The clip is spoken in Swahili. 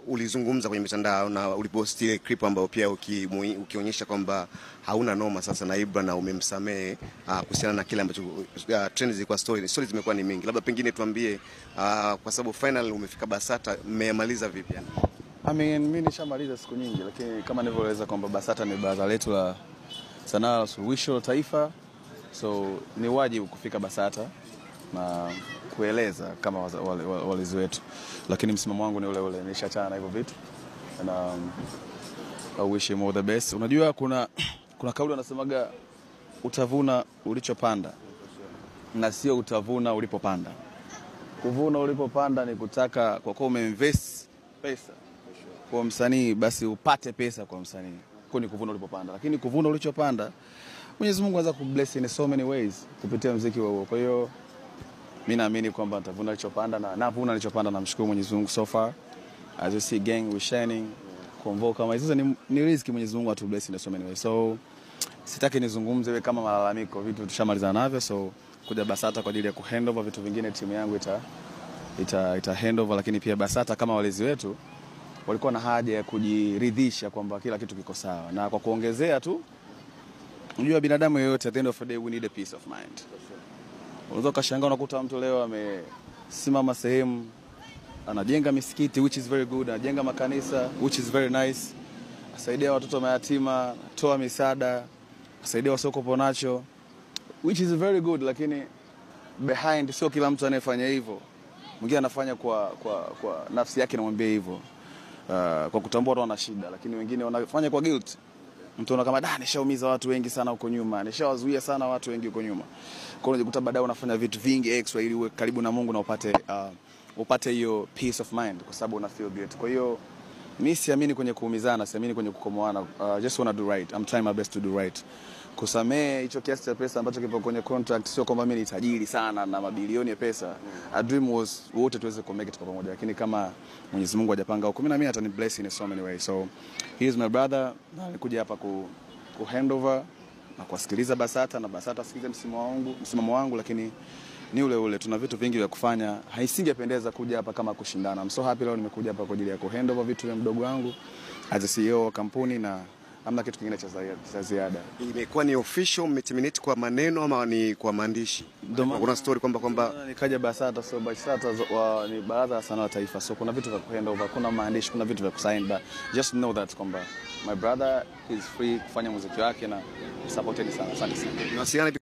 ulizungumza kwenye mitandao na ulipost ile clip ambayo pia ukionyesha kwamba hauna noma sasa na Ibra na umemsamehe kuhusiana na kile ambacho trends zilikuwa stories zimekuwa ni mingi. Labda pengine tuambie kwa sababu final umefika Basata, mmemaliza vipi yani? Mimi nishamaliza siku nyingi, lakini kama nilivyoeleza kwamba Basata ni baraza letu la sanaa la suluhisho la taifa, so ni wajibu kufika Basata na kueleza kama walezi wetu, lakini msimamo wangu ni ule ule, nishachana na hivyo vitu na I wish him all the best. Unajua kuna kauli wanasemaga utavuna ulichopanda na sio utavuna ulipopanda. Kuvuna ulipopanda ni kutaka kwa kuwa umeinvest pesa kwa msanii basi upate pesa kwa msanii. Kwa ni kuvuna ulipopanda, lakini kuvuna ulichopanda Mwenyezi Mungu anaweza kubless in so many ways kupitia muziki huo. Kwa hiyo mimi naamini kwamba nitavuna nilichopanda na navuna nilichopanda, na mshukuru Mwenyezi Mungu so far. As you see gang we shining, convo kama hizo ni riziki Mwenyezi Mungu atubless in so many ways. So sitaki nizungumze wewe kama malalamiko, vitu tushamaliza navyo, so kuja Basata kwa ajili ya kuhandover vitu vingine timu yangu ita handover, lakini pia Basata kama walezi wetu walikuwa na haja ya kujiridhisha kwamba kila kitu kiko sawa. Na kwa kuongezea tu, unajua binadamu yeyote at the end of the day we need a peace of mind. Unaweza kashangaa unakuta mtu leo amesimama sehemu anajenga misikiti which is very good, anajenga makanisa which is very nice, asaidia watoto mayatima, toa misaada, asaidia wasiokuwa nacho which is very good, lakini behind sio kila mtu anayefanya hivyo. Mwingine anafanya kwa nafsi yake inamwambia hivyo, kwa kutambua wana shida, lakini wengine wanafanya kwa guilt. Mtu anaona kama nishaumiza watu wengi sana huko nyuma, nishawazuia sana watu wengi huko nyuma. Kwa hiyo unajikuta baadaye unafanya vitu vingi extra ili uwe karibu na Mungu na upate hiyo peace of mind kwa sababu una feel good. Kwa hiyo mimi siamini kwenye kuumizana, siamini kwenye kukomoana. Just wanna do right. I'm trying my best to do right. Kusamea hicho kiasi cha pesa ambacho kipo kwenye contract, sio kwamba mimi ni tajiri sana na mabilioni ya pesa. A dream was wote tuweze ku make it kwa pamoja, lakini kama Mwenyezi Mungu hajapanga huko, mimi atani bless in so many ways. So he is my brother, na nikuja hapa ku handover na kusikiliza Basata, na Basata sikilize msimamo wangu, lakini ni ule tuna vitu vingi vya kufanya. Haisingependeza kuja hapa kama kushindana. I'm so happy leo nimekuja hapa kwa ajili ya ku handover vitu vya mdogo wangu as a CEO wa kampuni, na hamna kitu kingine cha ziada. Imekuwa ni official mmeterminate kwa maneno ama ni kwa maandishi? Kuna story kwamba nikaja Basata, so Basata ni baraza la sanaa la taifa, so kuna vitu vya kuhandover, kuna maandishi, kuna vitu vya kusign, but just know that kwamba my brother is free kufanya muziki wake na supporteni sana. Asante sana.